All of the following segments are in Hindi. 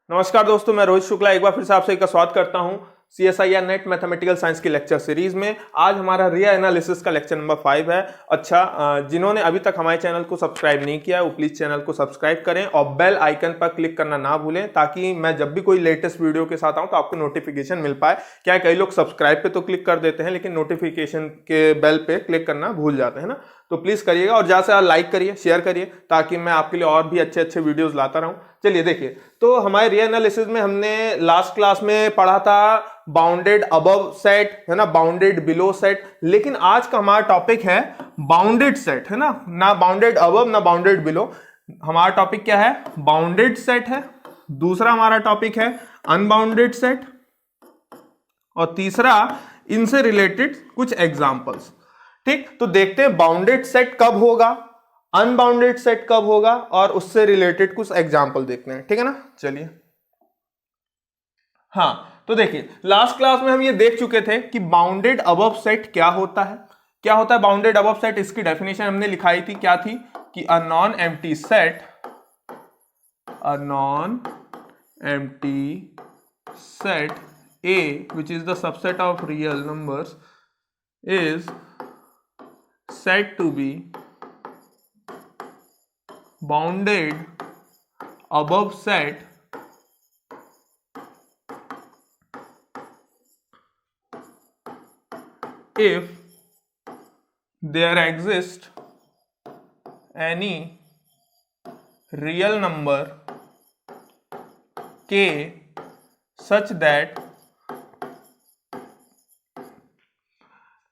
नमस्कार दोस्तों, मैं रोहित शुक्ला एक बार फिर से आपसे का स्वागत करता हूं CSIR नेट मैथमेटिकल साइंस की लेक्चर सीरीज में। आज हमारा रिया एनालिसिस का लेक्चर नंबर 5 है। अच्छा, जिन्होंने अभी तक हमारे चैनल को सब्सक्राइब नहीं किया है वो प्लीज चैनल को सब्सक्राइब करें और बेल आइकन पर क्लिक करना ना भूलें, ताकि मैं जब भी कोई लेटेस्ट वीडियो के साथ आऊं तो आपको नोटिफिकेशन मिल पाए। क्या कई लोग सब्सक्राइब पे तो क्लिक कर देते हैं लेकिन नोटिफिकेशन के बेल पे क्लिक करना भूल जाते हैं ना, तो प्लीज करिएगा और ज्यादा से ज्यादा लाइक करिए, शेयर करिए, ताकि मैं आपके लिए और भी अच्छे अच्छे वीडियोस लाता रहूं। चलिए देखिए, तो हमारे रिया एनालिसिस में हमने लास्ट क्लास में पढ़ा था बाउंडेड अबव सेट, है ना, बाउंडेड बिलो सेट। लेकिन आज का हमारा टॉपिक है बाउंडेड सेट, है ना बाउंडेड अबव ना बाउंडेड बिलो। हमारा टॉपिक क्या है? बाउंडेड सेट है। दूसरा हमारा टॉपिक है अनबाउंडेड सेट और तीसरा इनसे रिलेटेड कुछ एग्जांपल्स। ठीक, तो देखते हैं बाउंडेड सेट कब होगा, अनबाउंडेड सेट कब होगा और उससे रिलेटेड कुछ एग्जांपल देखते हैं। ठीक है ना, चलिए। हाँ, तो देखिए लास्ट क्लास में हम ये देख चुके थे कि बाउंडेड अबव सेट क्या होता है। क्या होता है बाउंडेड अबव सेट? इसकी डेफिनेशन हमने लिखाई थी, क्या थी कि a non empty set A which is the subset of real numbers is said to be bounded above set if there exists any real number k such that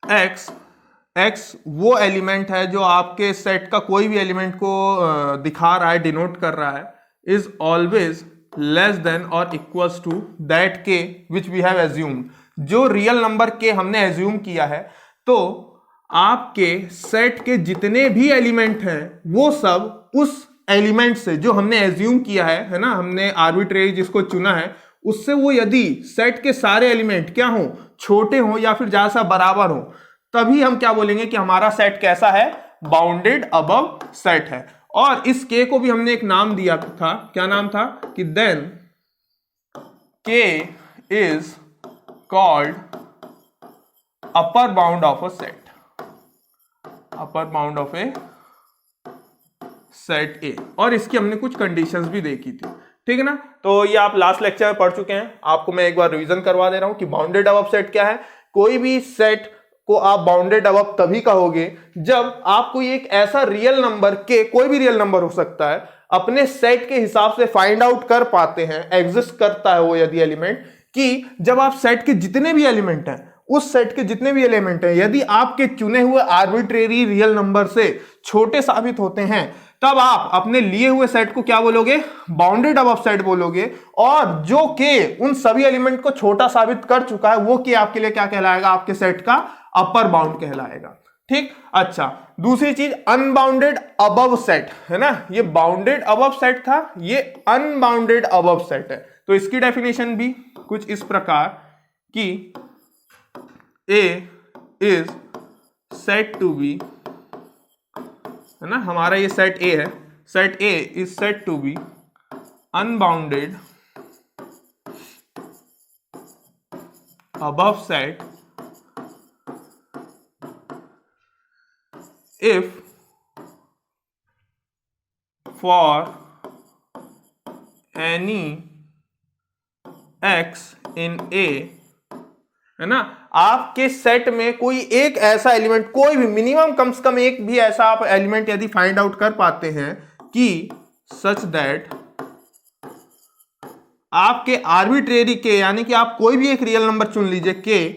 x वो एलिमेंट है जो आपके सेट का कोई भी एलिमेंट को दिखा रहा है, डिनोट कर रहा है, इज ऑलवेज लेस देन और इक्वल्स टू दैट के विच वी हैव एज्यूम्ड। जो रियल नंबर के हमने एज्यूम किया है, तो आपके सेट के जितने भी एलिमेंट हैं वो सब उस एलिमेंट से जो हमने एज्यूम किया है ना, हमने आर्बिट्रेरी जिसको चुना है, उससे वो यदि सेट के सारे एलिमेंट क्या हो, छोटे हो या फिर ज्यादा सा बराबर हो, तभी हम क्या बोलेंगे कि हमारा सेट कैसा है, बाउंडेड अबव सेट है। और इस के को भी हमने एक नाम दिया था, क्या नाम था कि देन के is called upper bound of a set, upper bound of A set ए। और इसकी हमने कुछ कंडीशंस भी देखी थी। ठीक है ना, तो ये आप लास्ट लेक्चर में पढ़ चुके हैं। आपको मैं एक बार रिवीजन करवा दे रहा हूं कि बाउंडेड अबव सेट क्या है। कोई भी सेट को आप बाउंडेड अबव तभी कहोगे जब आप कोई एक ऐसा रियल नंबर के, कोई भी रियल नंबर हो सकता है, अपने सेट के हिसाब से फाइंड आउट कर पाते हैं, एग्जिस्ट करता है वो यदि एलिमेंट, कि जब आप सेट के जितने भी एलिमेंट हैं, उस सेट के जितने भी एलिमेंट हैं, यदि आपके चुने हुए आर्बिट्रेरी रियल नंबर से छोटे साबित होते हैं, तब आप अपने लिए हुए सेट को क्या बोलोगे, बाउंडेड अबव सेट बोलोगे। और जो के उन सभी एलिमेंट को छोटा साबित कर चुका है, वो के आपके लिए क्या कहलाएगा, आपके सेट का अपर बाउंड कहलाएगा। ठीक, अच्छा, दूसरी चीज अनबाउंडेड अबव सेट है ना, ये बाउंडेड अबव सेट था, ये अनबाउंडेड अबव सेट है। तो इसकी डेफिनेशन भी कुछ इस प्रकार कि A is said to be, है ना, हमारा ये सेट A है, set A is said to be unbounded above set if for any x in A, है ना, आपके सेट में कोई एक ऐसा एलिमेंट, कोई भी मिनिमम कम से कम एक भी ऐसा आप एलिमेंट यदि फाइंड आउट कर पाते हैं कि सच दैट आपके आर्बिट्रेरी के, यानी कि आप कोई भी एक रियल नंबर चुन लीजिए के,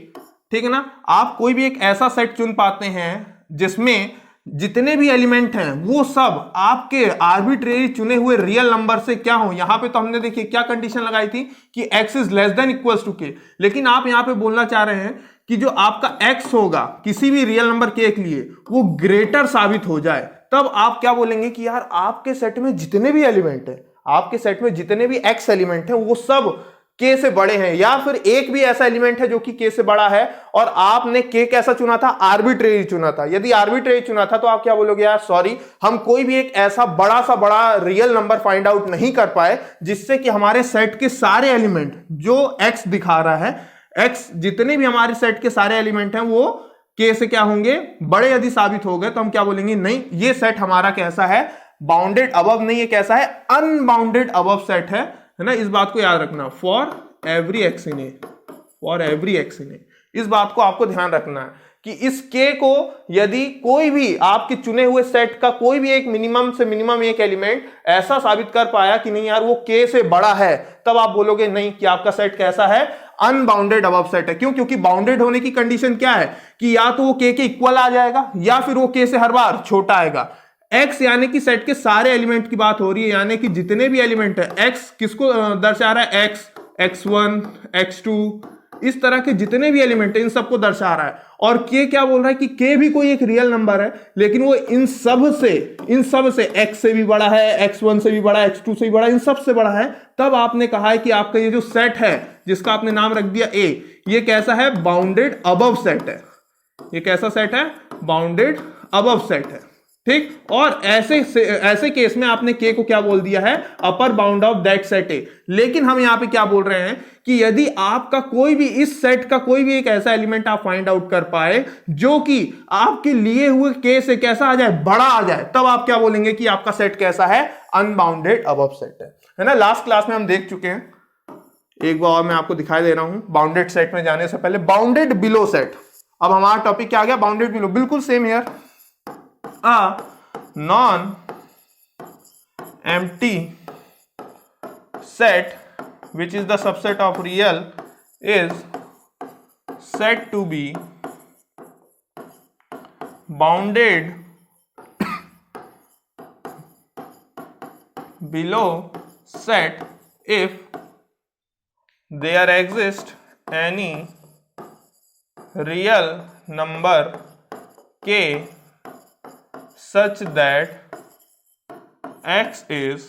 ठीक है ना, आप कोई भी एक ऐसा सेट चुन पाते हैं जिसमें जितने भी एलिमेंट हैं वो सब आपके आर्बिट्रेरी चुने हुए रियल नंबर से क्या हो। यहां पे तो हमने देखिए क्या कंडीशन लगाई थी कि x is less than equals to k, लेकिन आप यहां पे बोलना चाह रहे हैं कि जो आपका x होगा किसी भी रियल नंबर के के लिए वो ग्रेटर साबित हो जाए, तब आप क्या बोलेंगे कि यार आपके सेट में जितने भी एलिमेंट है, आपके सेट में जितने भी x एलिमेंट है वो सब k से बड़े हैं, या फिर एक भी ऐसा एलिमेंट है जो कि k से बड़ा है और आपने k कैसा चुना था, आर्बिट्रेरी चुना था। यदि आर्बिट्रेरी चुना था तो आप क्या बोलोगे, यार सॉरी, हम कोई भी एक ऐसा बड़ा रियल नंबर फाइंड आउट नहीं कर पाए जिससे कि हमारे सेट के सारे एलिमेंट जो x दिखा रहा है, x जितने भी हमारे सेट के सारे एलिमेंट हैं वो k से क्या होंगे, बड़े यदि साबित हो गए तो हम क्या बोलेंगे, नहीं ये सेट हमारा कैसा है, बाउंडेड अबव नहीं है, कैसा है, अनबाउंडेड अबव सेट है ना। इस बात को याद रखना, for every x in A, for every x in A, इस बात को आपको ध्यान रखना है कि इस k को यदि कोई भी आपके चुने हुए सेट का कोई भी एक मिनिमम से मिनिमम एक एलिमेंट ऐसा साबित कर पाया कि नहीं यार वो k से बड़ा है, तब आप बोलोगे नहीं कि आपका सेट कैसा है, अनबाउंडेड अबव सेट है। क्यों? क्योंकि बाउंडेड होने की कंडीशन क्या है कि या तो वो k के इक्वल आ जाएगा या फिर वो k से हर बार छोटा आएगा। x यानी कि सेट के सारे एलिमेंट की बात हो रही है, यानी कि जितने भी एलिमेंट है, x किसको दर्शा रहा है, x, x1, x2, इस तरह के जितने भी एलिमेंट है इन सबको दर्शा रहा है। और k क्या बोल रहा है कि k भी कोई एक रियल नंबर है, लेकिन वो इन सब से x से भी बड़ा है, x1 से भी बड़ा है, x2 से भी बड़ा है, इन सब से बड़ा है। तब आपने कहा है कि आपका ये जो सेट है जिसका आपने नाम रख दिया a, ये कैसा है, बाउंडेड अबव सेट है। ये कैसा सेट है, बाउंडेड अबव सेट है, ठीक। और ऐसे केस में आपने k को क्या बोल दिया है, upper bound of that set ए। लेकिन हम यहां पे क्या बोल रहे हैं कि यदि आपका कोई भी इस सेट का कोई भी एक ऐसा एलिमेंट आप फाइंड आउट कर पाए जो कि आपके लिए हुए k से कैसा आ जाए, बड़ा आ जाए, तब आप क्या बोलेंगे कि आपका सेट कैसा है, अनबाउंडेड अबव सेट है ना। लास्ट क्लास में हम देख चुके हैं, एक बार और मैं आपको दिखाई दे रहा हूं। बाउंडेड सेट में जाने से पहले बाउंडेड बिलो सेट, अब हमारा टॉपिक क्या आ गया, बाउंडेड बिलो। बिल्कुल same here, a non-empty set which is the subset of real is said to be bounded below set if there exists any real number k such that x is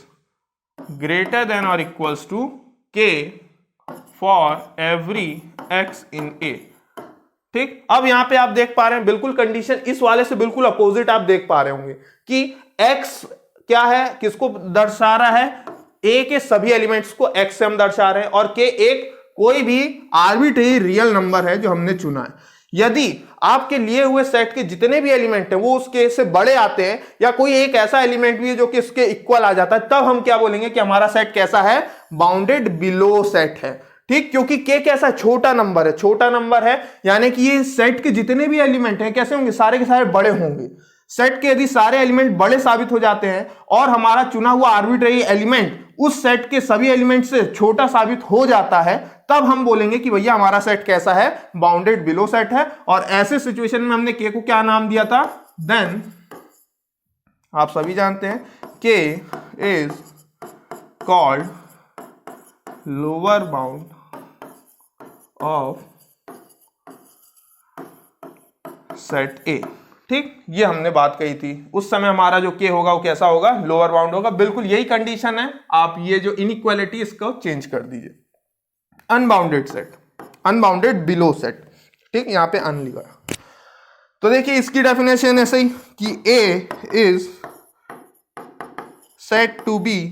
greater than or equals to k for every x in a, ठीक। अब यहां पे आप देख पा रहे हैं बिल्कुल कंडीशन इस वाले से बिल्कुल अपोजिट आप देख पा रहे होंगे कि x क्या है, किसको दर्शा रहा है, a के सभी एलिमेंट्स को x से हम दर्शा रहे हैं, और k एक कोई भी आर्बिट्रेरी रियल नंबर है जो हमने चुना है। यदि आपके लिए हुए सेट के जितने भी एलिमेंट हैं वो उसके से बड़े आते हैं, या कोई एक ऐसा एलिमेंट भी है जो कि इसके इक्वल आ जाता है, तब हम क्या बोलेंगे कि हमारा सेट कैसा है, बाउंडेड बिलो सेट है, ठीक। क्योंकि k कैसा, छोटा नंबर है, छोटा नंबर है, यानी कि ये सेट के जितने भी एलिमेंट हैं कैसे होंगे, सारे के सारे बड़े होंगे। सेट के यदि सारे एलिमेंट बड़े साबित हो जाते हैं और हमारा चुना हुआ आर्बिट्रेरी एलिमेंट उस सेट के सभी एलिमेंट से छोटा साबित हो जाता है, तब हम बोलेंगे कि भैया हमारा सेट कैसा है, बाउंडेड बिलो सेट है। और ऐसे सिचुएशन में हमने k को क्या नाम दिया था, देन आप सभी जानते हैं k is called lower bound of set ए, ठीक। ये हमने बात कही थी, उस समय हमारा जो k होगा वो कैसा होगा, लोअर बाउंड होगा। बिल्कुल यही कंडीशन है, आप ये जो इनइक्वालिटी इसको चेंज कर दीजिए, unbounded set, unbounded below set, ठीक। यहां पे अन लिखा, तो देखिए इसकी डेफिनेशन ऐसे ही कि a is set to be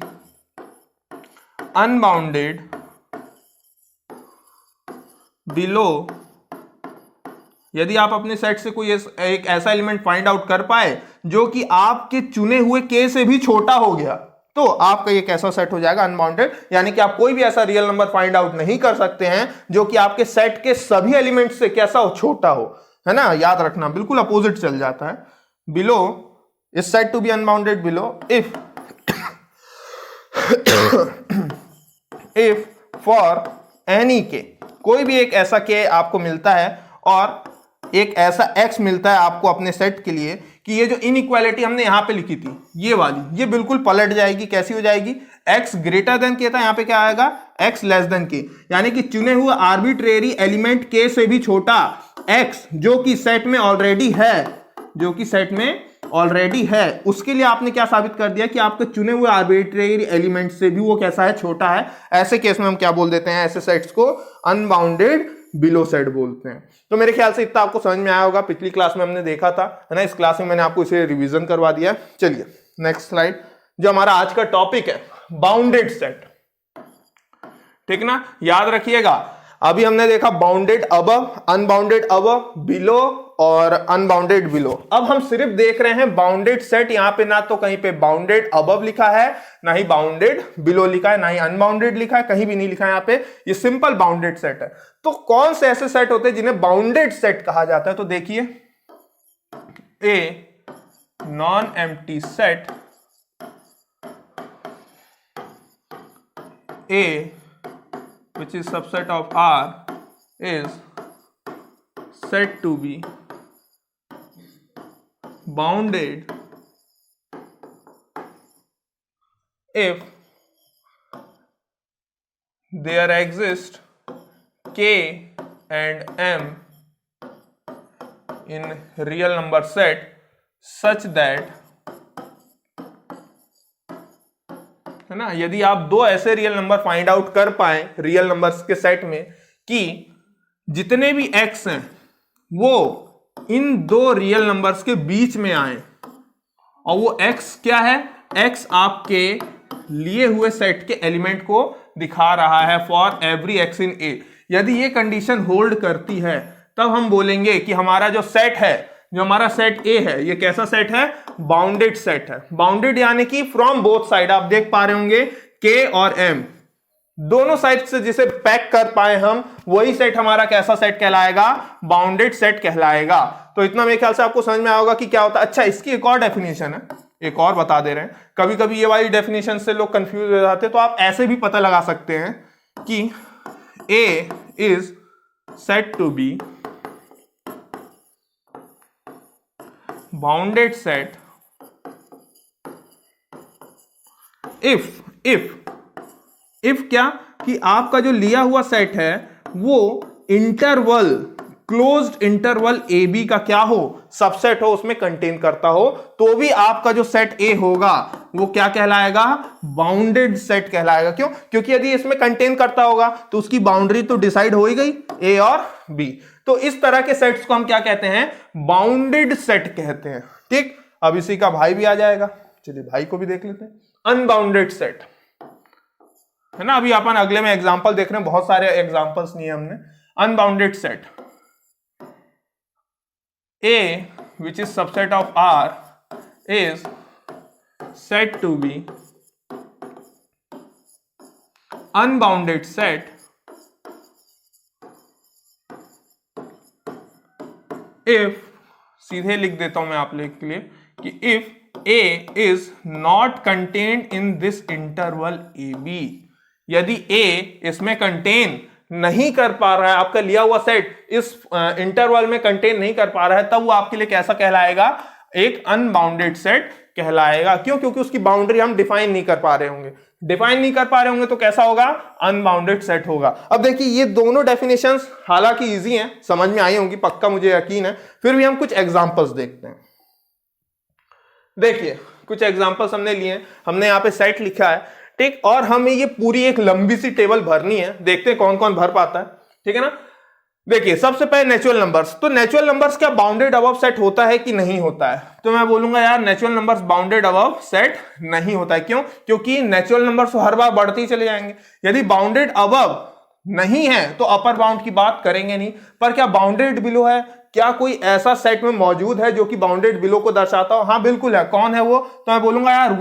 unbounded below, यदि आप अपने सेट से कोई एक ऐसा एलिमेंट फाइंड आउट कर पाए जो कि आपके चुने हुए k से भी छोटा हो गया, तो आपका ये कैसा सेट हो जाएगा, अनबाउंडेड। यानी कि आप कोई भी ऐसा रियल नंबर फाइंड आउट नहीं कर सकते हैं जो कि आपके सेट के सभी एलिमेंट से कैसा हो, छोटा हो, है ना। याद रखना बिल्कुल अपोजिट चल जाता है। Below is said to be unbounded below if for any k, कोई भी एक ऐसा के आपको मिलता है और एक ऐसा x मिलता है आपको अपने सेट के लिए कि ये जो इनइक्वालिटी हमने यहां पे लिखी थी ये वाली, ये बिल्कुल पलट जाएगी। कैसी हो जाएगी, x ग्रेटर देन के था, यहां पे क्या आएगा, x लेस देन के, यानी कि चुने हुए आर्बिट्रेरी एलिमेंट k से भी छोटा x जो कि सेट में ऑलरेडी है, जो कि सेट में ऑलरेडी है, उसके लिए आपने क्या साबित कर दिया कि आपके चुने हुए आर्बिट्रेरी एलिमेंट से भी वो कैसा है, छोटा है। ऐसे केस में हम क्या बोल देते हैं, ऐसे सेट्स को अनबाउंडेड बिलो सेट बोलते हैं। तो मेरे ख्याल से इतना आपको समझ में आया होगा, पिछली क्लास में हमने देखा था, है ना, इस क्लास में मैंने आपको इसे रिवीजन करवा दिया। चलिए नेक्स्ट स्लाइड, जो हमारा आज का टॉपिक है बाउंडेड सेट, ठीक ना, याद रखिएगा। अभी हमने देखा bounded above, unbounded above, below और अनबाउंडेड बिलो। अब हम सिर्फ देख रहे हैं बाउंडेड सेट। यहां पे ना तो कहीं पे बाउंडेड अबव लिखा है, ना ही बाउंडेड बिलो लिखा है, ना ही अनबाउंडेड लिखा है, कहीं भी नहीं लिखा है यहाँ पे, ये सिंपल बाउंडेड सेट है। तो कौन से ऐसे सेट होते हैं जिन्हें बाउंडेड सेट कहा जाता है? तो देखिए, a non empty set, A which is subset of R is said to be bounded if there exist K and M in real number set such that, है ना, यदि आप दो ऐसे रियल नंबर फाइंड आउट कर पाए रियल नंबर्स के सेट में कि जितने भी x हैं वो इन दो रियल नंबर्स के बीच में आए, और वो x क्या है, x आपके लिए हुए सेट के एलिमेंट को दिखा रहा है for every x in A। यदि ये कंडीशन होल्ड करती है तब हम बोलेंगे कि हमारा जो सेट है, जो हमारा सेट A है, ये कैसा सेट है, बाउंडेड सेट है। बाउंडेड यानी कि फ्रॉम बोथ साइड, आप देख पा रहे होंगे K और M दोनों साइड से जिसे पैक कर पाए हम, वही सेट हमारा कैसा सेट कहलाएगा, बाउंडेड सेट कहलाएगा। तो इतना मेरे ख्याल से आपको समझ में आएगा कि क्या होता है। अच्छा, इसकी एक और डेफिनेशन है, एक और बता दे रहे हैं। कभी कभी ये वाली डेफिनेशन से लोग कंफ्यूज हो जाते हैं, तो आप ऐसे भी पता लगा सकते हैं कि A is set to be bounded set if क्या, कि आपका जो लिया हुआ सेट है वो interval, closed interval a b का क्या हो, सबसेट हो, उसमें कंटेन करता हो, तो भी आपका जो सेट ए होगा वो क्या कहलाएगा, बाउंडेड सेट कहलाएगा। क्यों? क्योंकि यदि इसमें कंटेन करता होगा तो उसकी बाउंड्री तो डिसाइड हो ही गई, ए और बी। तो इस तरह के सेट्स को हम क्या कहते हैं, बाउंडेड सेट कहते हैं। ठीक, अब इसी का भाई भी आ जाएगा, चलिए भाई को भी देख लेते हैं, अनबाउंडेड सेट, है ना। अभी अपन अगले में एग्जांपल देख रहे हैं, बहुत सारे एग्जांपल्स लिए हमने। Unbounded set A which is subset of R is said to be unbounded set if, सीधे लिख देता हूं मैं आप लोग के लिए कि if A is not contained in this interval AB, यदि A इसमें कंटेन नहीं कर पा रहा है, आपका लिया हुआ सेट इस इंटरवल में कंटेन नहीं कर पा रहा है, तब वो आपके लिए कैसा कहलाएगा, एक अनबाउंडेड सेट कहलाएगा। क्यों? क्योंकि उसकी बाउंड्री हम डिफाइन नहीं कर पा रहे होंगे। डिफाइन नहीं कर पा रहे होंगे तो कैसा होगा, अनबाउंडेड सेट होगा। अब देखिए, ये दोनों डेफिनेशंस हालांकि इजी हैं, समझ में आई होंगी पक्का, मुझे यकीन है। फिर भी हम कुछ एग्जांपल्स देखते हैं। देखिए, कुछ एग्जांपल्स हमने लिए, हमने यहाँ पे सेट लिखा है, ठीक, और हमें ये पूरी एक लंबी सी टेबल भरनी है। देखते हैं कौन कौन भर पाता है, ठीक है ना। देखिए, सबसे पहले नेचुरल नंबर्स। तो नेचुरल नंबर्स क्या बाउंडेड अबव सेट होता है कि नहीं होता है? तो मैं बोलूंगा यार natural numbers bounded above set नहीं होता है। क्यों? क्योंकि नेचुरल नंबर्स हर बार बढ़ते ही चले जाएंगे। यदि बाउंडेड अबव नहीं है तो अपर बाउंड की बात करेंगे नहीं। पर क्या बाउंडेड बिलो है? क्या कोई ऐसा सेट में मौजूद है जो कि बाउंडेड बिलो को दर्शाता हो? हाँ बिल्कुल है। कौन है वो? तो मैं बोलूंगा यार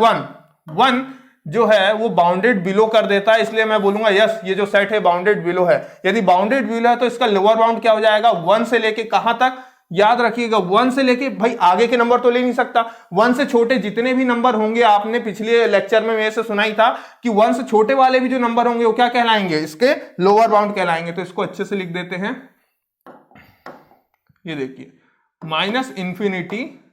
वन जो है वो बाउंडेड बिलो कर देता है, इसलिए मैं बोलूंगा यस, ये जो सेट है बाउंडेड बिलो है। यदि बाउंडेड बिलो है तो इसका लोअर बाउंड क्या हो जाएगा, 1 से लेके कहां तक? याद रखिएगा 1 से लेके, भाई आगे के नंबर तो ले नहीं सकता। 1 से छोटे जितने भी नंबर होंगे, आपने पिछले लेक्चर में मेरे से सुना ही था कि 1 से छोटे वाले भी जो नंबर होंगे वो क्या कहलाएंगे, इसके लोअर बाउंड कहलाएंगे। तो इसको अच्छे से लिख देते हैं। ये देखिए -∞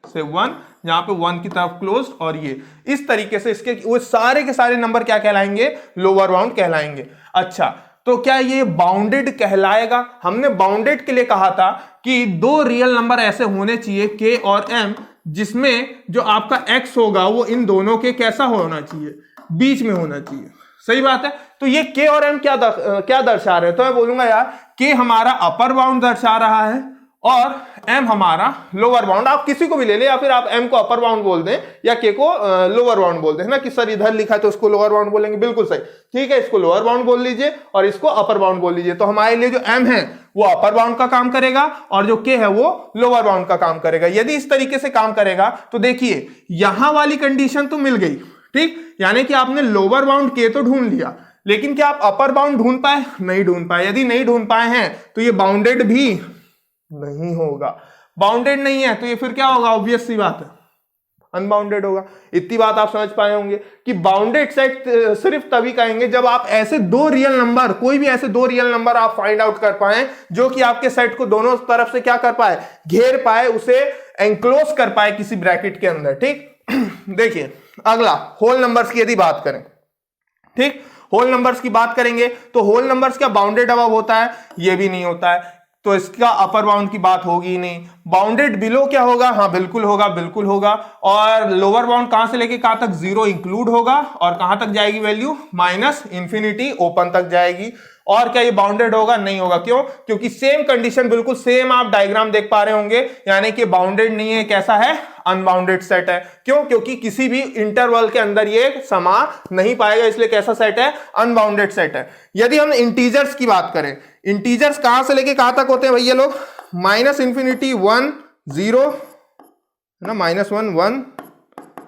से 1, यहां पे 1 की तरफ क्लोज, और ये इस तरीके से इसके वो सारे के सारे नंबर क्या कहलाएंगे, लोअर बाउंड कहलाएंगे। अच्छा, तो क्या ये बाउंडेड कहलाएगा? हमने बाउंडेड के लिए कहा था कि 2 रियल नंबर ऐसे होने चाहिए K और M जिसमें जो आपका x होगा वो इन दोनों के कैसा होना चाहिए, बीच में होना चाहिए। सही बात है। तो ये k और m क्या दर्शा रहे हैं, तो मैं बोलूंगा यार k हमारा अपर बाउंड दर्शा रहा है और m हमारा लोअर बाउंड। आप किसी को भी ले ले, या फिर आप m को अपर बाउंड बोल दें या k को लोअर बाउंड बोल दें, है ना, कि सर इधर लिखा है तो इसको लोअर बाउंड बोलेंगे, बिल्कुल सही, ठीक है, इसको लोअर बाउंड बोल लीजिए और इसको अपर बाउंड बोल लीजिए। तो हमारे लिए जो m है वो अपर बाउंड का काम करेगा और जो k है वो लोअर बाउंड का काम करेगा। यदि इस तरीके से काम करेगा तो देखिए यहां वाली कंडीशन तो मिल गई, ठीक, यानी कि आपने लोअर बाउंड k तो ढूंढ लिया, लेकिन क्या आप अपर बाउंड ढूंढ पाए, नहीं ढूंढ पाए। यदि नहीं ढूंढ पाए हैं तो ये बाउंडेड भी नहीं होगा, बाउंडेड नहीं है तो ये फिर क्या होगा, ऑब्वियस सी बात है, अनबाउंडेड होगा। इतनी बात आप समझ पाए होंगे कि बाउंडेड सेट सिर्फ तभी कहेंगे जब आप ऐसे दो रियल नंबर, कोई भी ऐसे दो रियल नंबर आप फाइंड आउट कर पाए जो कि आपके सेट को दोनों तरफ से क्या कर पाए, घेर पाए, उसे एंक्लोज कर पाए किसी ब्रैकेट के अंदर, ठीक। देखिए अगला होल नंबर्स की यदि बात करें, ठीक, होल नंबर्स की बात करेंगे तो होल नंबर्स क्या बाउंडेड अबव होता है, ये भी नहीं होता है, तो इसका अपर बाउंड की बात होगी ही नहीं। बाउंडेड बिलो क्या होगा, हाँ बिल्कुल होगा, बिल्कुल होगा। और लोअर बाउंड कहां से लेके कहां तक, 0 इंक्लूड होगा और कहां तक जाएगी वैल्यू, -इंफिनिटी ओपन तक जाएगी। और क्या ये बाउंडेड होगा, नहीं होगा, क्यों, क्योंकि सेम कंडीशन, बिल्कुल सेम आप डायग्राम देख पा रहे होंगे, यानी कि बाउंडेड नहीं है, कैसा है, अनबाउंडेड सेट है। क्यों, क्योंकि किसी भी इंटरवल के अंदर ये समा नहीं पाएगा, इसलिए कैसा सेट है, अनबाउंडेड सेट है। यदि हम इंटीजर्स की बात करें, इंटीजर्स कहां से लेके कहां तक होते हैं भैया लोग, -इंफिनिटी 1 0 ना, -1 1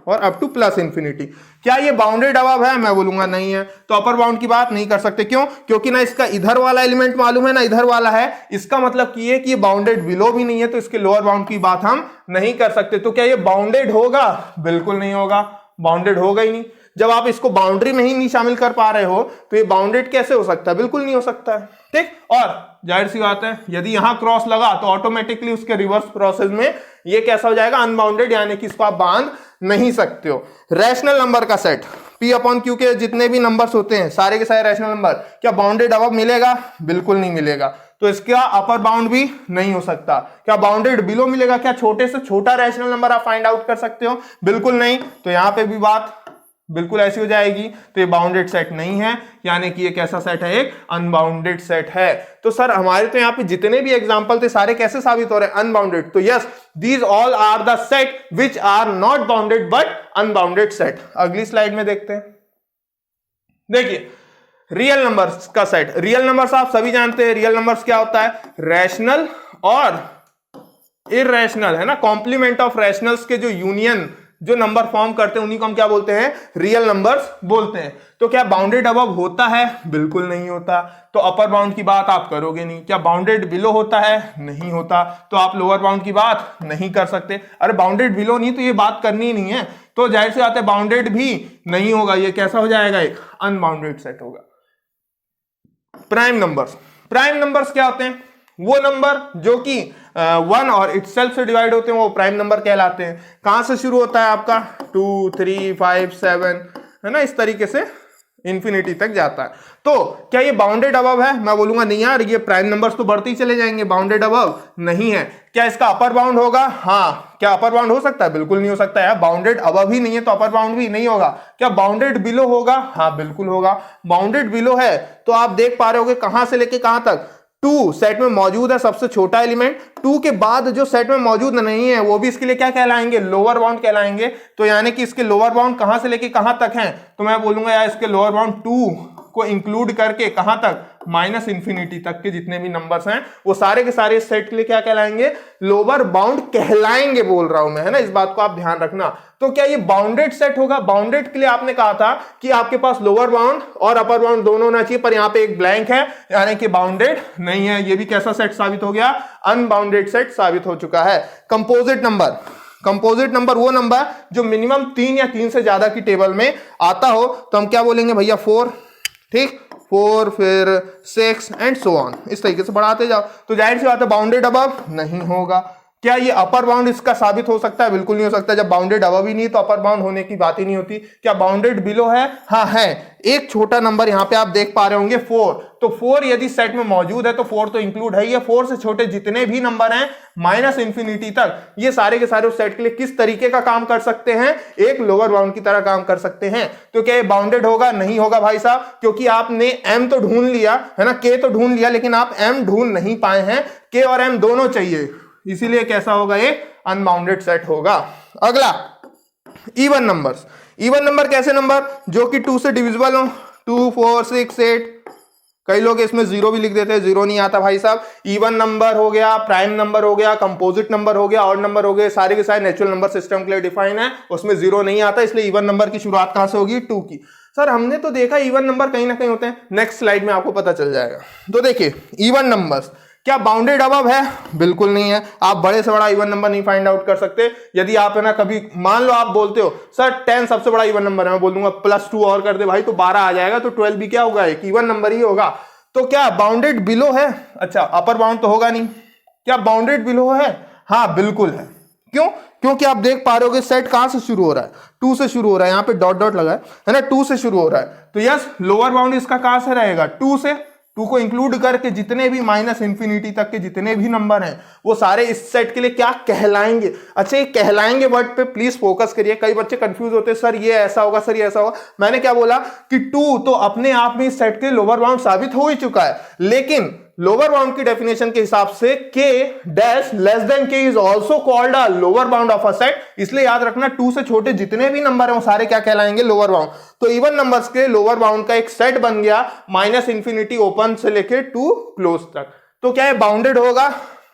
और अप टू +इंफिनिटी। क्या ये बाउंडेड अबव है, मैं बोलूंगा नहीं है, तो अपर बाउंड की बात नहीं कर सकते। क्यों, क्योंकि ना इसका इधर वाला एलिमेंट मालूम है ना इधर वाला है, इसका मतलब कि ये बाउंडेड बिलो भी नहीं है, तो इसके लोअर बाउंड की बात हम नहीं कर सकते। तो क्या ये बाउंडेड होगा, बिल्कुल नहीं होगा, बाउंडेड होगा ही नहीं। जब आप इसको बाउंड्री में ही नहीं शामिल कर पा रहे हो तो ये बाउंडेड कैसे हो सकता है, बिल्कुल नहीं हो सकता है, ठीक। और जाहिर सी बात है यदि यहां क्रॉस लगा तो ऑटोमेटिकली उसके रिवर्स प्रोसेस में ये कैसा हो जाएगा, अनबाउंडेड, यानी कि इसको आप बांध नहीं सकते हो। रैशनल नंबर का सेट P/Q के जितने भी नंबर्स होते हैं सारे के सारे रैशनल नंबर, क्या बाउंडेड अबव मिलेगा, बिल्कुल नहीं मिलेगा, तो इसका अपर बाउंड भी नहीं हो सकता। क्या बाउंडेड बिलो मिलेगा, क्या छोटे से छोटा रैशनल नंबर आप फाइंड आउट कर सकते हो, बिल्कुल नहीं, तो यहां पे भी बात बिल्कुल ऐसी हो जाएगी, तो ये बाउंडेड सेट नहीं है, यानी कि ये कैसा सेट है, एक अनबाउंडेड सेट है। तो सर हमारे तो यहाँ पे जितने भी एग्जांपल थे सारे कैसे साबित हो रहे हैं, अनबाउंडेड। तो yes, these all are the set which are not bounded but unbounded set. अगली स्लाइड में देखते हैं, देखिए रियल नंबर्स का सेट। रियल नंबर्स आप सभी जानते हैं, रियल नंबर्स क्या होता है, रैशनल और इररेशनल, है ना, कॉम्प्लीमेंट ऑफ रैशनल्स के जो यूनियन जो नंबर फॉर्म करते हैं उन्हीं को हम क्या बोलते हैं, रियल नंबर्स बोलते हैं। तो क्या बाउंडेड अबव होता है, बिल्कुल नहीं होता, तो अपर बाउंड की बात आप करोगे नहीं। क्या बाउंडेड बिलो होता है, नहीं होता, तो आप लोअर बाउंड की बात नहीं कर सकते। अरे बाउंडेड बिलो नहीं तो ये बात करनी ही नहीं है, तो जाहिर सी बात है बाउंडेड भी नहीं होगा, ये कैसा हो जाएगा, एक अनबाउंडेड सेट होगा। प्राइम नंबर्स, प्राइम नंबर्स क्या होते हैं, वो नंबर जो कि 1 और इटसेल्फ से डिवाइड होते हैं वो प्राइम नंबर कहलाते हैं। कहां से शुरू होता है आपका, 2 3 5 7, है ना, इस तरीके से इंफिनिटी तक जाता है। तो क्या ये बाउंडेड अबव है, मैं बोलूंगा नहीं यार, ये प्राइम नंबर्स तो बढ़ते ही चले जाएंगे, बाउंडेड अबव नहीं है। क्या इसका अपर बाउंड होगा, हाँ, क्या अपर बाउंड हो सकता है, बिल्कुल नहीं हो सकता है, बाउंडेड अबव ही नहीं है तो अपर बाउंड भी नहीं होगा। क्या बाउंडेड बिलो होगा, हाँ बिल्कुल होगा। बाउंडेड बिलो है तो आप देख पा रहे होगे कहां से लेके कहां तक, 2 सेट में मौजूद है, सबसे छोटा एलिमेंट, 2 के बाद जो सेट में मौजूद नहीं है वो भी इसके लिए क्या कहलाएंगे, लोअर बाउंड कहलाएंगे। तो यानी कि इसके लोअर बाउंड कहां से लेके कहां तक हैं, तो मैं बोलूंगा यार इसके लोअर बाउंड 2 को इंक्लूड करके कहां तक, -इंफिनिटी तक के जितने भी नंबर्स हैं वो सारे के सारे सेट के लिए क्या कहलाएंगे, लोअर बाउंड कहलाएंगे, बोल रहा हूं मैं, है ना, इस बात को आप ध्यान रखना। तो क्या ये बाउंडेड सेट होगा, बाउंडेड के लिए आपने कहा था कि आपके पास लोअर बाउंड और अपर बाउंड दोनों होना चाहिए, पर यहां पे एक ब्लैंक है, यानी कि बाउंडेड नहीं है। ये भी कैसा सेट साबित हो गया, अनबाउंडेड सेट साबित हो चुका है। कंपोजिट नंबर, कंपोजिट नंबर वो नंबर जो मिनिमम 3 या 3 से ज्यादा की टेबल में आता हो, तो हम क्या बोलेंगे भैया, 4, ठीक, 4 फिर 6 एंड सो ऑन, इस तरीके से बढ़ाते जाओ। तो जाहिर सी बात है बाउंडेड अबव नहीं होगा। क्या ये अपर बाउंड इसका साबित हो सकता है? बिल्कुल नहीं हो सकता। जब बाउंडेड अबव ही नहीं तो अपर बाउंड होने की बात ही नहीं होती। क्या बाउंडेड बिलो है? हाँ है। एक छोटा नंबर यहाँ पे आप देख पा रहे होंगे 4, तो 4 यदि सेट में मौजूद है तो 4 तो इंक्लूड है ही है। 4 से छोटे जितने भी नंबर हैं माइनस इंफिनिटी तक, ये सारे के सारे उस सेट के लिए किस तरीके का काम कर सकते हैं? एक लोअर बाउंड की तरह काम कर सकते हैं। तो क्या ये बाउंडेड होगा? नहीं होगा भाई साहब, क्योंकि आपने m तो ढूंढ लिया है ना, k तो ढूंढ लिया, लेकिन आप m ढूंढ नहीं पाए हैं। k और m दोनों चाहिए, इसीलिए कैसा होगा? ये अनबाउंडेड सेट होगा। अगला इवन नंबर्स। इवन नंबर कैसे नंबर? जो कि 2 से डिविजिबल हो, 2, 4, 6, 8। कई लोग इसमें 0 भी लिख देते हैं, 0 नहीं आता भाई साहब। इवन नंबर हो गया, प्राइम नंबर हो गया, कंपोजिट नंबर हो गया, ऑड नंबर हो गए, सारे के सारे नेचुरल नंबर सिस्टम के लिए डिफाइन है, उसमें 0 नहीं आता। इसलिए इवन नंबर की शुरुआत कहां से होगी? 2 की। सर हमने तो देखा इवन नंबर कहीं ना कहीं होते हैं, नेक्स्ट स्लाइड में आपको पता चल जाएगा। तो देखिए इवन नंबर्स क्या बाउंडेड अबव है? बिल्कुल नहीं है। आप बड़े से बड़ा इवन नंबर नहीं फाइंड आउट कर सकते। यदि आप है ना कभी मान लो आप बोलते हो सर 10 सबसे बड़ा इवन नंबर है, मैं बोल दूंगा +2 और कर दे भाई तो 12 आ जाएगा, तो 12 भी क्या होगा? एक इवन नंबर ही होगा। तो क्या बाउंडेड बिलो है? अच्छा अपर बाउंड तो होगा नहीं। क्या बाउंडेड बिलो है? हाँ बिल्कुल है। क्यों? क्योंकि आप देख पा रहे हो कि सेट कहां से शुरू हो रहा है? 2 से शुरू हो रहा है, यहां पे डॉट डॉट लगा है ना, 2 से शुरू हो रहा है। तो यस लोअर बाउंड इसका कहां से रहेगा? 2 से। 2 को इंक्लूड करके जितने भी माइनस इंफिनिटी तक के जितने भी नंबर हैं वो सारे इस सेट के लिए क्या कहलाएंगे? अच्छा ये कहलाएंगे वर्ड पे प्लीज फोकस करिए। कई बच्चे कंफ्यूज होते हैं, सर ये ऐसा होगा, सर ये ऐसा होगा। मैंने क्या बोला कि 2 तो अपने आप में इस सेट के लोअर बाउंड साबित हो ही चुका है, लेकिन लोअर बाउंड की डेफिनेशन के हिसाब से k dash less than k is also called a lower bound of a set. इसलिए याद रखना 2 से छोटे जितने भी नंबर हैं वो सारे क्या कहलाएंगे? Lower bound. तो इवन नंबर्स के लोअर बाउंड का एक सेट बन गया माइनस इंफिनिटी ओपन से लेके 2 क्लोज तक। तो क्या ये बाउंडेड होगा?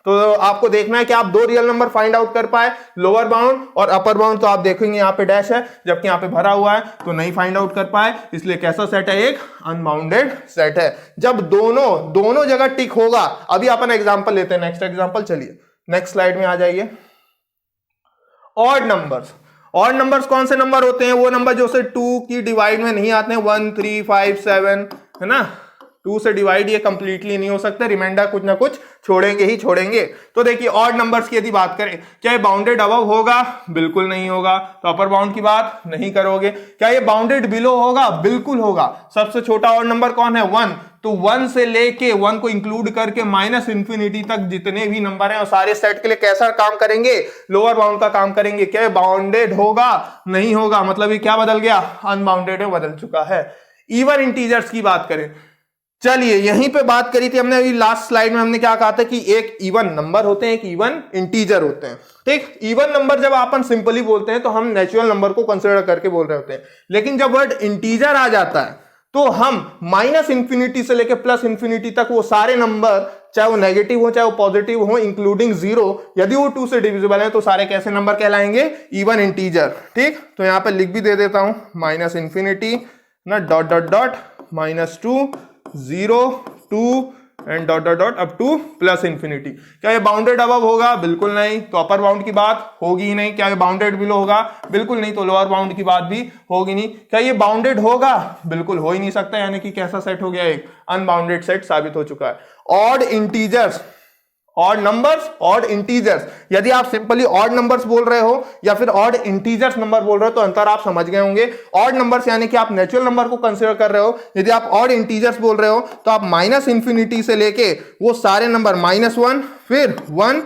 तो आपको देखना है कि आप 2 रियल नंबर फाइंड आउट कर पाए, लोअर बाउंड और अपर बाउंड। तो आप देखेंगे यहाँ पे डैश है जबकि यहाँ पे भरा हुआ है, तो नहीं फाइंड आउट कर पाए। इसलिए कैसा सेट है? एक अनबाउंडेड सेट है। जब दोनों जगह टिक होगा। अभी अपन एग्जांपल लेते हैं, नेक्स्ट एग्जांपल। चलिए नेक्स्ट स्लाइड में आ जाइए। Odd numbers. ऑड नंबर्स कौन से नंबर होते हैं? वो नंबर जो से 2 की डिवाइड में नहीं आते हैं, 1, 3, 5, 7 है ना। 2 से डिवाइड ये कंप्लीटली नहीं हो सकता, रिमाइंडर कुछ ना कुछ छोड़ेंगे ही छोड़ेंगे। तो देखिए ऑड नंबर्स की यदि बात करें, क्या ये बाउंडेड अबव होगा? बिल्कुल नहीं होगा। तो अपर बाउंड की बात नहीं करोगे। क्या ये बाउंडेड बिलो होगा? बिल्कुल होगा। सबसे छोटा ऑड नंबर कौन है? 1। तो 1 से लेके 1 को इंक्लूड करके माइनस इंफिनिटी तक जितने भी नंबर हैं और सारे सेट के लिए कैसा काम करेंगे? लोअर बाउंड का काम करेंगे। क्या ये बाउंडेड होगा? नहीं होगा। मतलब ये क्या बदल गया? अनबाउंडेड में बदल चुका है। इवन इंटीजर्स की बात करें, चलिए यहीं पे बात करी थी हमने अभी लास्ट स्लाइड में। हमने क्या कहा था कि एक इवन नंबर होते हैं, एक इवन इंटीजर होते हैं। ठीक, इवन नंबर जब अपन सिंपली बोलते हैं तो हम नेचुरल नंबर को कंसीडर करके बोल रहे होते हैं, लेकिन जब वर्ड इंटीजर आ जाता है तो हम माइनस इंफिनिटी से लेकर प्लस इंफिनिटी तक वो सारे नंबर, चाहे वो नेगेटिव हो चाहे वो पॉजिटिव हो, इंक्लूडिंग 0, यदि वो 2 से डिविजिबल है तो सारे कैसे नंबर कहलाएंगे? Even integer. ठीक, तो यहां पर लिख भी दे देता हूं, माइनस इंफिनिटी ना dot dot dot -2 0 2 and dot dot dot up to plus infinity. क्या ये बाउंडेड अबव होगा? बिल्कुल नहीं। तो अपर बाउंड की बात होगी ही नहीं। क्या ये बाउंडेड बिलो होगा? बिल्कुल नहीं। तो लोअर बाउंड की बात भी होगी नहीं। क्या ये बाउंडेड होगा? बिल्कुल हो ही नहीं सकता। यानी कि कैसा सेट हो गया? एक अनबाउंडेड सेट साबित हो चुका है। Odd integers, odd numbers, odd integers. यदि आप सिंपली ऑड नंबर्स बोल रहे हो या फिर ऑड इंटीजर्स नंबर बोल रहे हो तो अंतर आप समझ गए होंगे। ऑड नंबर्स यानी कि आप नेचुरल नंबर को कंसीडर कर रहे हो। यदि आप ऑड इंटीजर्स बोल रहे हो तो आप माइनस इंफिनिटी से लेके वो सारे नंबर -1 फिर 1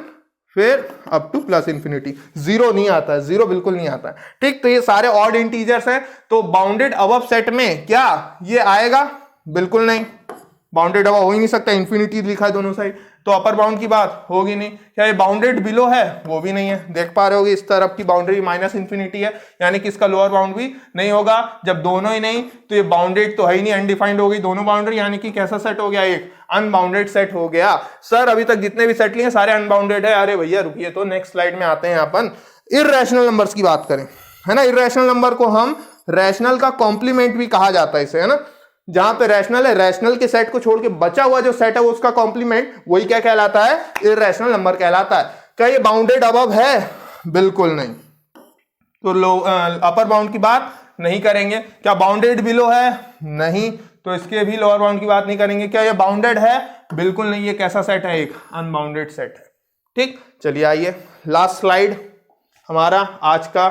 फिर अप टू प्लस इंफिनिटी। 0 नहीं आता है, 0 बिल्कुल नहीं आता है। ठीक, तो ये सारे ऑड इंटीजर्स हैं। तो बाउंडेड अबव सेट में क्या ये आएगा? बिल्कुल नहीं। बाउंडेड अबव हो ही नहीं सकता, इंफिनिटी लिखा है दोनों साइड। तो अपर बाउंड की बात होगी नहीं। क्या ये बाउंडेड बिलो है? वो भी नहीं है। देख पा रहे होगे इस तरफ की बाउंड्री माइनस इंफिनिटी है, यानी कि इसका लोअर बाउंड भी नहीं होगा। जब दोनों ही नहीं तो ये बाउंडेड तो है ही नहीं, अनडिफाइंड हो गई दोनों बाउंड्री, यानी कि कैसा सेट हो गया? एक अनबाउंडेड सेट हो गया। सर अभी तक जितने भी सेट लिए सारे अनबाउंडेड है। अरे भैया रुकिए, तो नेक्स्ट स्लाइड में आते हैं। अपन इर्रेशनल नंबर्स की बात करें, है ना। इर्रेशनल नंबर को हम रैशनल का कॉम्प्लीमेंट भी कहा जाता है इसे, है ना। जहां पे रैशनल है, रैशनल के सेट को छोड़ के बचा हुआ जो सेट है वो उसका कॉम्प्लीमेंट, वही क्या कहलाता है? इर्रेशनल नंबर कहलाता है। क्या ये बाउंडेड अबव है? बिल्कुल नहीं। तो अपर बाउंड की बात नहीं करेंगे। क्या बाउंडेड बिलो है? नहीं। तो इसके भी लोअर बाउंड की बात नहीं करेंगे। क्या ये बाउंडेड है? बिल्कुल नहीं। ये कैसा सेट है? एक अनबाउंडेड सेट है। ठीक, चलिए आइए लास्ट स्लाइड हमारा आज का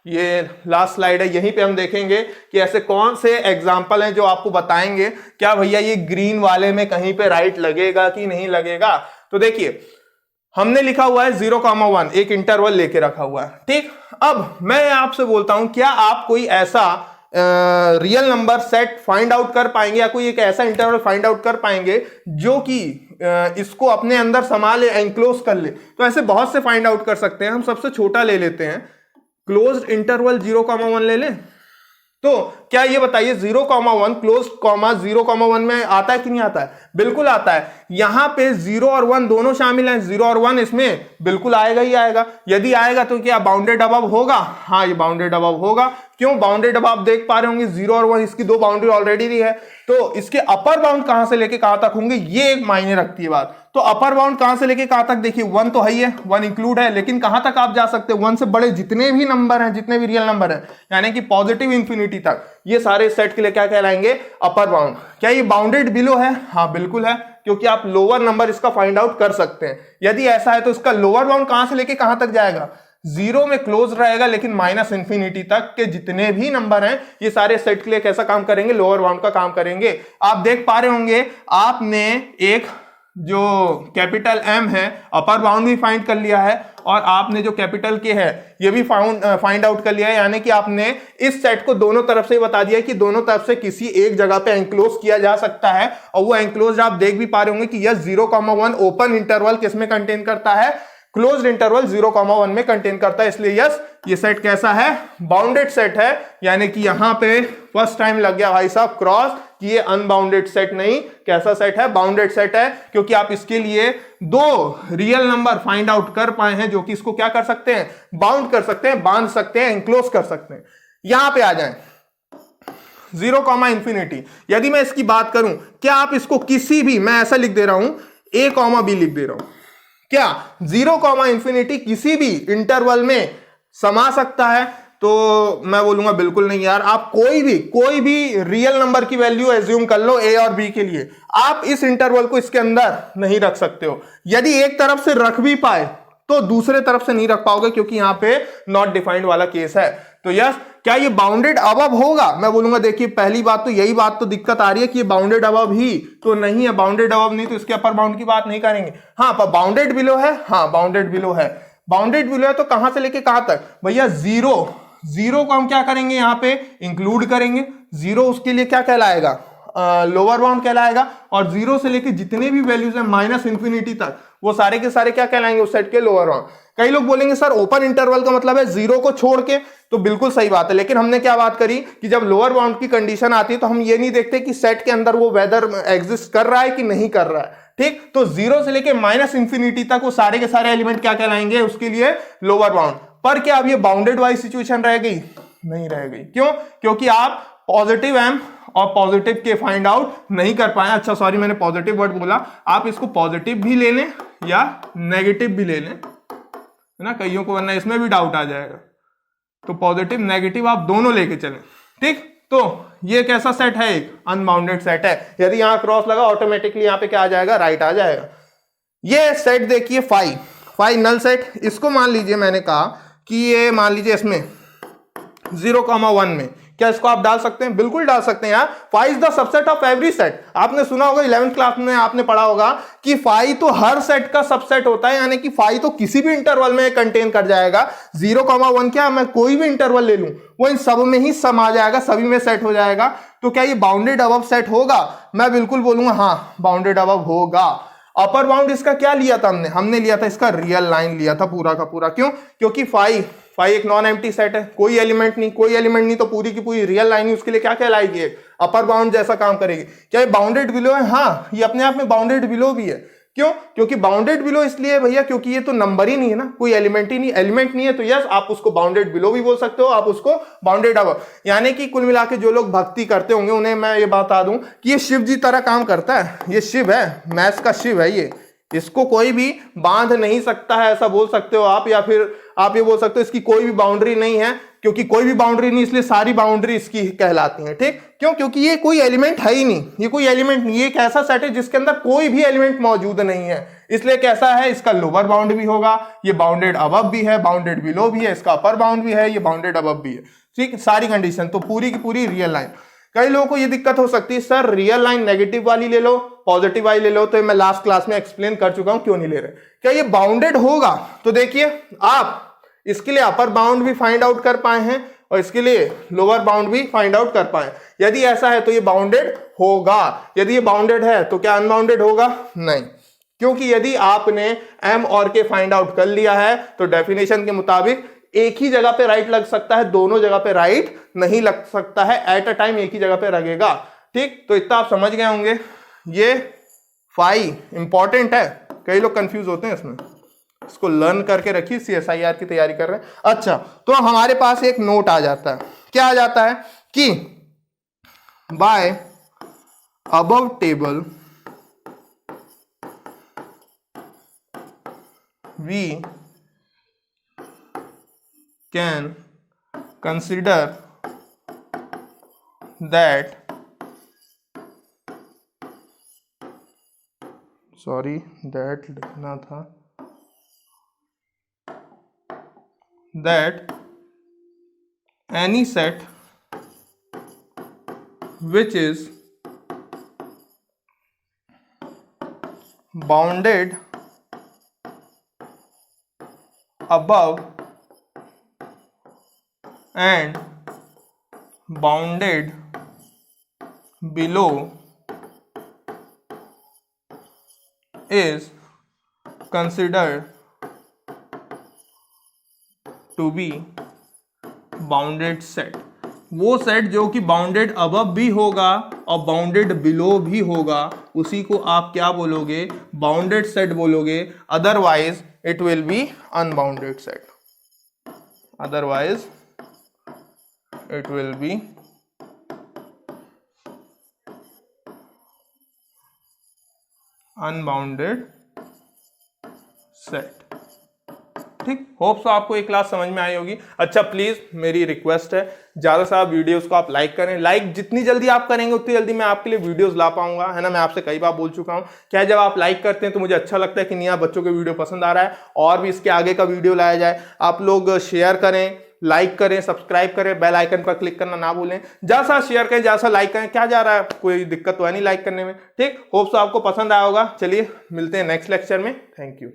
ये लास्ट स्लाइड है। यहीं पे हम देखेंगे कि ऐसे कौन से एग्जाम्पल हैं जो आपको बताएंगे क्या भैया ये ग्रीन वाले में कहीं पे राइट लगेगा कि नहीं लगेगा। तो देखिए हमने लिखा हुआ है 0,1 एक इंटरवल लेके रखा हुआ है, ठीक। अब मैं आपसे बोलता हूं क्या आप कोई ऐसा real number set find out कर पाएंगे या कोई एक ऐसा इंटरवल फाइंड आउट कर पाएंगे जो कि इसको अपने अंदर समा ले, एनक्लोज कर ले। तो ऐसे बहुत से फाइंड आउट कर सकते हैं। हम सबसे छोटा ले लेते हैं, क्लोज्ड इंटरवल 0,1 ले लें। तो क्या ये बताइए 0,1 क्लोज्ड कॉमा 0,1 में आता है कि नहीं आता है? बिल्कुल आता है। यहां पे 0 और 1 दोनों शामिल हैं, 0 और 1 इसमें बिल्कुल आएगा ही आएगा। यदि आएगा तो क्या बाउंडेड अबव होगा? हाँ, ये बाउंडेड अबव होगा। क्यों बाउंडेड अबव? आप देख पा रहे होंगे 0 और 1 इसकी दो बाउंड्री ऑलरेडी दी है, तो इसके अपर बाउंड कहां से लेके कहां तक होंगे ये एक मायने रखती है बात। तो अपर बाउंड कहां से लेके कहां तक? देखिए 1 तो है ही है, 1 इंक्लूड है, लेकिन कहां तक आप जा सकते हैं? 1 से बड़े जितने भी नंबर हैं, जितने भी रियल नंबर हैं, यानी कि पॉजिटिव इंफिनिटी तक, ये सारे सेट के लिए क्या कहलाएंगे? Upper bound. क्या ये बाउंडेड बिलो है? हाँ बिल्कुल है, क्योंकि आप लोअर नंबर इसका फाइंड आउट कर सकते हैं। यदि ऐसा है तो इसका लोअर बाउंड कहां से लेके कहां तक जाएगा? 0 में क्लोज रहेगा, लेकिन माइनस इंफिनिटी तक के जितने भी नंबर हैं ये सारे सेट के लिए कैसा काम करेंगे? लोअर बाउंड का काम करेंगे। आप देख पा रहे होंगे आपने एक जो कैपिटल M है अपर बाउंड भी फाइंड कर लिया है, और आपने जो कैपिटल K है ये भी फाइंड आउट कर लिया है, यानी कि आपने इस सेट को दोनों तरफ से बता दिया कि दोनों तरफ से किसी एक जगह पे एनक्लोज किया जा सकता है। और वो एनक्लोज आप देख भी पा रहे होंगे कि यह 0,1 ओपन इंटरवल किसमें कंटेन करता है? क्लोज्ड इंटरवल 0,1 में कंटेन करता है। इसलिए यस, ये सेट कैसा है? बाउंडेड सेट है। यानी कि यहां पे फर्स्ट टाइम लग गया भाई साहब क्रॉस कि ये अनबाउंडेड सेट नहीं, कैसा सेट है? बाउंडेड सेट है, क्योंकि आप इसके लिए दो रियल नंबर फाइंड आउट कर पाए हैं जो कि इसको क्या कर सकते हैं? बाउंड कर सकते हैं, बांध सकते हैं, एनक्लोज कर सकते हैं। यहां पे आ जाएं 0,∞। यदि मैं इसकी बात करूं, क्या आप इसको किसी भी, मैं ऐसा लिख दे रहा हूं a,b लिख दे रहा हूं, क्या 0,∞ किसी भी इंटरवल में समा सकता है? तो मैं बोलूंगा बिल्कुल नहीं यार। आप कोई भी रियल नंबर की वैल्यू एज्यूम कर लो a और b के लिए, आप इस इंटरवल को इसके अंदर नहीं रख सकते हो। यदि एक तरफ से रख भी पाए तो दूसरे तरफ से नहीं रख पाओगे, क्योंकि यहां पे नॉट डिफाइंड वाला केस है। तो यस, क्या ये बाउंडेड अबव होगा? मैं बोलूंगा देखिए पहली बात तो यही बात तो दिक्कत आ रही है कि ये बाउंडेड अबव ही तो नहीं है। बाउंडेड अबव नहीं तो इसके अपर बाउंड की बात नहीं करेंगे। हाँ, पर बाउंडेड बिलो है। हाँ, बाउंडेड बिलो है। बाउंडेड बिलो है तो कहां से लेके कहां तक भैया? 0 को हम क्या करेंगे? यहां पे इंक्लूड करेंगे। 0 उसके लिए क्या कहलाएगा? लोअर बाउंड कहलाएगा। और 0 से लेके जितने भी वैल्यूज है माइनस इंफिनिटी तक, वो सारे के सारे क्या कहलाएंगे? उस सेट के लोअर बाउंड। कई लोग बोलेंगे सर ओपन इंटरवल का मतलब है 0 को छोड़ के, तो बिल्कुल सही बात है। लेकिन हमने क्या बात करी कि जब लोअर बाउंड की कंडीशन आती है तो हम ये नहीं देखते कि सेट के अंदर वो वेदर एग्जिस्ट कर रहा है कि नहीं कर रहा है, ठीक। तो 0 से लेके माइनस इंफिनिटी तक वो सारे के सारे एलिमेंट क्या कहलाएंगे? उसके लिए लोअर बाउंड। पर क्या अब ये बाउंडेड वाइज सिचुएशन रह गई? नहीं रह गई। क्यों? क्योंकि आप पॉजिटिव M और पॉजिटिव के फाइंड आउट नहीं कर पाए। अच्छा सॉरी, मैंने पॉजिटिव वर्ड बोला। आप इसको पॉजिटिव भी ले लें या नेगेटिव भी ले लें, है ना, कईयों को वरना इसमें भी डाउट आ जाएगा। तो पॉजिटिव नेगेटिव आप दोनों लेके चलें, ठीक। तो ये कैसा सेट है? एक अनबाउंडेड सेट है। यदि यहां क्रॉस लगा ऑटोमेटिकली यहां पे क्या आ जाएगा? राइट आ जाएगा। ये सेट देखिए फाई नल सेट। इसको मान लीजिए, मैंने कहा कि ये मान लीजिए इसमें 0,1 में, क्या इसको आप डाल सकते हैं? बिल्कुल डाल सकते हैं यार। Phi is the subset of every set. आपने सुना होगा 11th क्लास में आपने पढ़ा होगा कि फाई तो हर सेट का सबसेट होता है, यानी कि फाई तो किसी भी इंटरवल में कंटेन कर जाएगा। 0,1 क्या, मैं कोई भी इंटरवल ले लूं वो इन सब में ही समा जाएगा, सभी में सेट हो जाएगा। तो क्या ये बाउंडेड अबव सेट होगा? मैं बिल्कुल बोलूंगा हाँ, बाउंडेड अबव होगा। अपर बाउंड इसका क्या लिया था? हमने लिया था इसका रियल लाइन लिया था पूरा का पूरा। क्यों? क्योंकि फाई एक नॉन एम्प्टी सेट है, कोई एलिमेंट नहीं, तो पूरी की पूरी रियल लाइन ही उसके लिए क्या कहलाएगी? एक अपर बाउंड जैसा काम करेगी। क्या ये बाउंडेड बिलो है? हाँ, ये अपने आप में बाउंडेड बिलो भी है। क्यों? क्योंकि बाउंडेड बिलो इसलिए भैया क्योंकि ये तो नंबर ही नहीं है ना, कोई एलिमेंट नहीं है। तो यस, आप उसको बाउंडेड बिलो भी बोल सकते हो, आप उसको बाउंडेड अबव। यानी कि कुल मिला के जो लोग भक्ति करते होंगे उन्हें मैं ये बता दूं कि ये शिव जी तरह काम करता है। ये शिव है, मैथ्स का शिव है ये। इसको कोई भी बांध नहीं सकता है, ऐसा बोल सकते हो आप। या फिर आप ये बोल सकते हो इसकी कोई भी बाउंड्री नहीं है। क्योंकि कोई भी बाउंड्री नहीं, इसलिए सारी बाउंड्री इसकी कहलाती है। ठीक, क्यों? क्योंकि ये कोई एलिमेंट है ही नहीं, ये कोई एलिमेंट नहीं, ये एक ऐसा सेट है जिसके अंदर कोई भी एलिमेंट मौजूद नहीं है, इसलिए कैसा है, इसका लोअर बाउंड भी होगा, ये बाउंडेड अबव भी है, बाउंडेड बिलो भी है, इसका अपर बाउंड भी है, ये बाउंडेड अबव भी है। ठीक, सारी कंडीशन तो पूरी की पूरी रियल लाइन। कई लोगों को ये दिक्कत हो सकती है, सर रियल लाइन नेगेटिव वाली ले लो, पॉजिटिव वाली ले लो, तो मैं लास्ट क्लास में एक्सप्लेन कर चुका हूं क्यों नहीं ले रहे। क्या ये बाउंडेड होगा? तो देखिए आप इसके लिए अपर बाउंड भी फाइंड आउट कर पाए हैं और इसके लिए लोअर बाउंड भी फाइंड आउट कर पाए। यदि ऐसा है तो ये बाउंडेड होगा, यदि ये बाउंडेड है तो क्या अनबाउंडेड होगा? नहीं, क्योंकि यदि आपने एम और के फाइंड आउट कर लिया है तो डेफिनेशन के मुताबिक एक ही जगह पे राइट लग सकता है, दोनों जगह पे राइट नहीं लग सकता है, एट अ टाइम एक ही जगह पे लगेगा। ठीक, तो इतना आप समझ गए होंगे। ये फाई इंपॉर्टेंट है, कई लोग कंफ्यूज होते हैं इसमें, इसको लर्न करके रखिए, CSIR की तैयारी कर रहे हैं। अच्छा, तो हमारे पास एक नोट आ जाता है, क्या आ जाता है कि by above table we can consider that that लिखना था, that any set which is bounded above and bounded below is considered to be bounded set। वो सेट जो कि बाउंडेड अबव भी होगा और बाउंडेड बिलो भी होगा, उसी को आप क्या बोलोगे? बाउंडेड सेट बोलोगे। Otherwise it will be unbounded set, otherwise it will be unbounded set। ठीक, होप सो आपको ये क्लास समझ में आई होगी। अच्छा, प्लीज मेरी रिक्वेस्ट है, ज्यादा से ज्यादा वीडियोस को आप लाइक करें। लाइक जितनी जल्दी आप करेंगे उतनी जल्दी मैं आपके लिए वीडियोस ला पाऊंगा, है ना। मैं आपसे कई बार बोल चुका हूं, क्या जब आप लाइक करते हैं तो मुझे अच्छा लगता है कि नहीं यार बच्चों के वीडियो पसंद आ रहा है और भी इसके आगे का वीडियो लाया जाए। आप लोग शेयर करें, लाइक करें, सब्सक्राइब करें, बेल आइकन पर क्लिक करना ना भूलें। जैसा शेयर करें, जैसा लाइक करें, क्या जा रहा है, कोई दिक्कत तो है नहीं लाइक करने में। ठीक, होप सो आपको पसंद आया होगा। चलिए मिलते हैं नेक्स्ट लेक्चर में। Thank you.